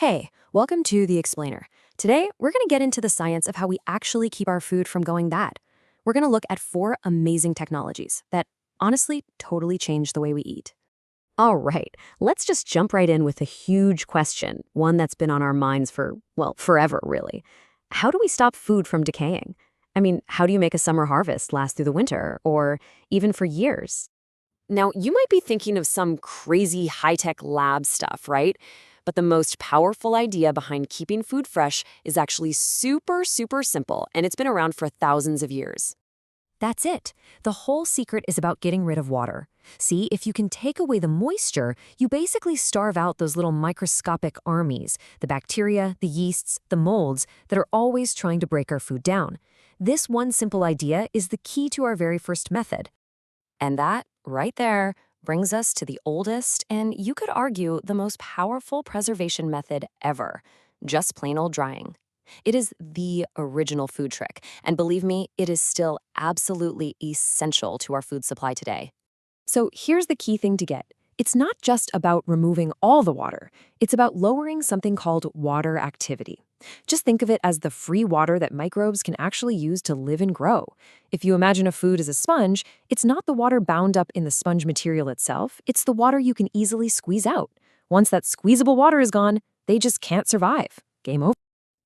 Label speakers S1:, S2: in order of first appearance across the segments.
S1: Hey, welcome to The Explainer. Today, we're going to get into the science of how we actually keep our food from going bad. We're going to look at four amazing technologies that honestly totally change the way we eat. All right, let's just jump right in with a huge question, one that's been on our minds for, well, forever, really. How do we stop food from decaying? I mean, how do you make a summer harvest last through the winter, or even for years? Now, you might be thinking of some crazy high-tech lab stuff, right? But the most powerful idea behind keeping food fresh is actually super, super simple, and it's been around for thousands of years. That's it. The whole secret is about getting rid of water. See, if you can take away the moisture, you basically starve out those little microscopic armies, the bacteria, the yeasts, the molds that are always trying to break our food down. This one simple idea is the key to our very first method. And that, right there, brings us to the oldest and, you could argue, the most powerful preservation method ever, just plain old drying. It is the original food trick, and believe me, it is still absolutely essential to our food supply today. So here's the key thing to get. It's not just about removing all the water. It's about lowering something called water activity. Just think of it as the free water that microbes can actually use to live and grow. If you imagine a food as a sponge, it's not the water bound up in the sponge material itself, it's the water you can easily squeeze out. Once that squeezable water is gone, they just can't survive. Game over.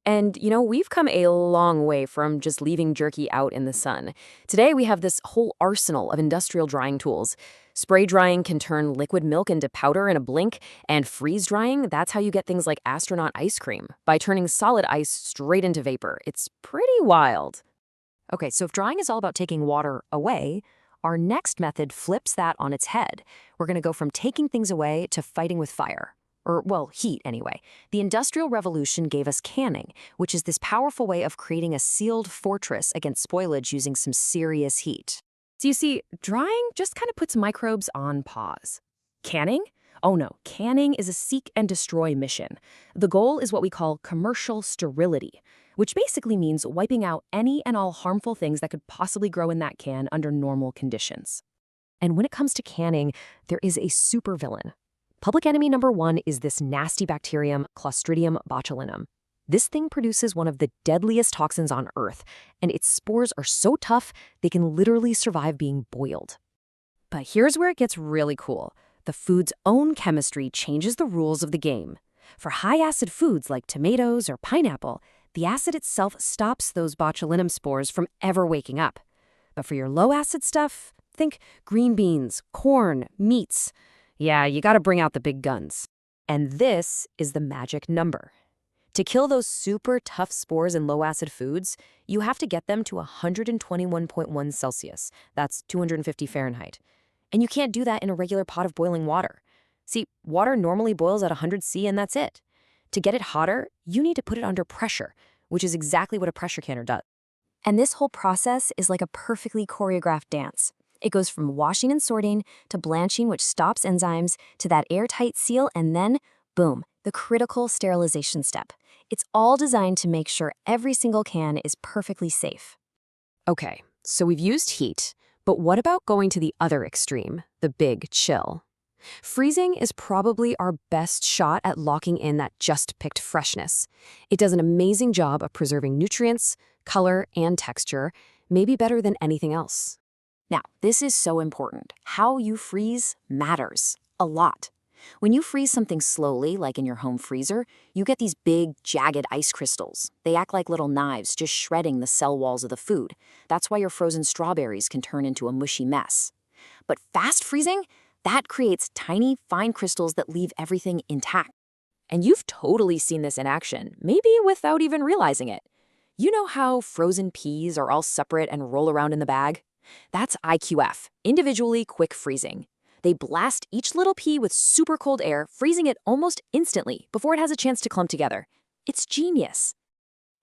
S1: And, we've come a long way from just leaving jerky out in the sun. Today, we have this whole arsenal of industrial drying tools. Spray drying can turn liquid milk into powder in a blink, and freeze drying, that's how you get things like astronaut ice cream, by turning solid ice straight into vapor. It's pretty wild. Okay, so if drying is all about taking water away, our next method flips that on its head. We're going to go from taking things away to fighting with fire. Or, well, heat anyway. The Industrial Revolution gave us canning, which is this powerful way of creating a sealed fortress against spoilage using some serious heat. So you see, drying just kind of puts microbes on pause. Canning? Oh no, canning is a seek and destroy mission. The goal is what we call commercial sterility, which basically means wiping out any and all harmful things that could possibly grow in that can under normal conditions. And when it comes to canning, there is a supervillain. Public enemy number one is this nasty bacterium, Clostridium botulinum. This thing produces one of the deadliest toxins on Earth, and its spores are so tough they can literally survive being boiled. But here's where it gets really cool. The food's own chemistry changes the rules of the game. For high-acid foods like tomatoes or pineapple, the acid itself stops those botulinum spores from ever waking up. But for your low-acid stuff, think green beans, corn, meats. Yeah, you gotta bring out the big guns. And this is the magic number. To kill those super tough spores in low-acid foods, you have to get them to 121.1 Celsius. That's 250 Fahrenheit. And you can't do that in a regular pot of boiling water. See, water normally boils at 100 C and that's it. To get it hotter, you need to put it under pressure, which is exactly what a pressure canner does. And this whole process is like a perfectly choreographed dance. It goes from washing and sorting to blanching, which stops enzymes, to that airtight seal, and then, boom, the critical sterilization step. It's all designed to make sure every single can is perfectly safe. Okay, so we've used heat, but what about going to the other extreme, the big chill? Freezing is probably our best shot at locking in that just-picked freshness. It does an amazing job of preserving nutrients, color, and texture, maybe better than anything else. Now, this is so important. How you freeze matters a lot. When you freeze something slowly, like in your home freezer, you get these big, jagged ice crystals. They act like little knives, just shredding the cell walls of the food. That's why your frozen strawberries can turn into a mushy mess. But fast freezing, that creates tiny, fine crystals that leave everything intact. And you've totally seen this in action, maybe without even realizing it. You know how frozen peas are all separate and roll around in the bag? That's IQF, individually quick freezing. They blast each little pea with super cold air, freezing it almost instantly before it has a chance to clump together. It's genius.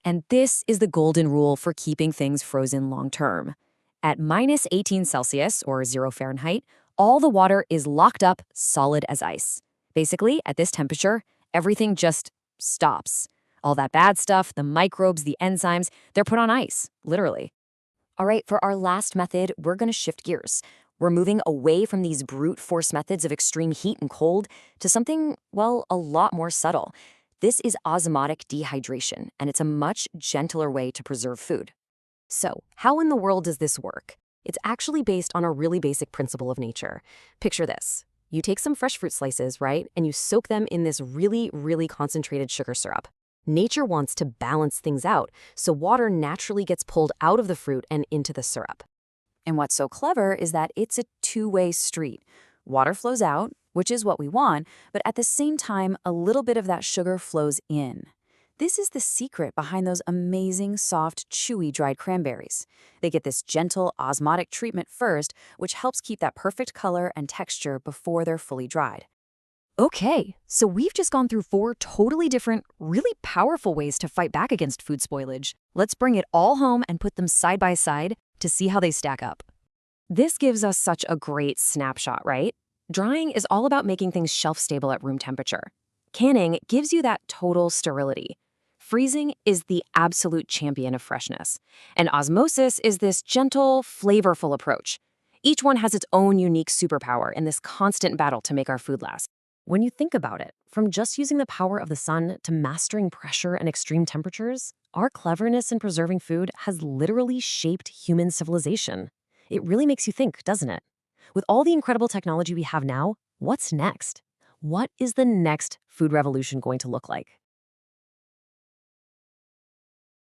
S1: And this is the golden rule for keeping things frozen long term. At minus 18 Celsius, or 0 Fahrenheit, all the water is locked up solid as ice. Basically, at this temperature, everything just stops. All that bad stuff, the microbes, the enzymes, they're put on ice, literally. All right, for our last method, we're going to shift gears. We're moving away from these brute force methods of extreme heat and cold to something, well, a lot more subtle. This is osmotic dehydration, and it's a much gentler way to preserve food. So, how in the world does this work? It's actually based on a really basic principle of nature. Picture this. You take some fresh fruit slices, right, and you soak them in this really, really concentrated sugar syrup. Nature wants to balance things out, so water naturally gets pulled out of the fruit and into the syrup. And what's so clever is that it's a two-way street. Water flows out, which is what we want, but at the same time, a little bit of that sugar flows in. This is the secret behind those amazing, soft, chewy dried cranberries. They get this gentle osmotic treatment first, which helps keep that perfect color and texture before they're fully dried. Okay, so we've just gone through 4 totally different, really powerful ways to fight back against food spoilage. Let's bring it all home and put them side by side to see how they stack up. This gives us such a great snapshot, right? Drying is all about making things shelf-stable at room temperature. Canning gives you that total sterility. Freezing is the absolute champion of freshness. And osmosis is this gentle, flavorful approach. Each one has its own unique superpower in this constant battle to make our food last. When you think about it, from just using the power of the sun to mastering pressure and extreme temperatures, our cleverness in preserving food has literally shaped human civilization. It really makes you think, doesn't it? With all the incredible technology we have now, what's next? What is the next food revolution going to look like?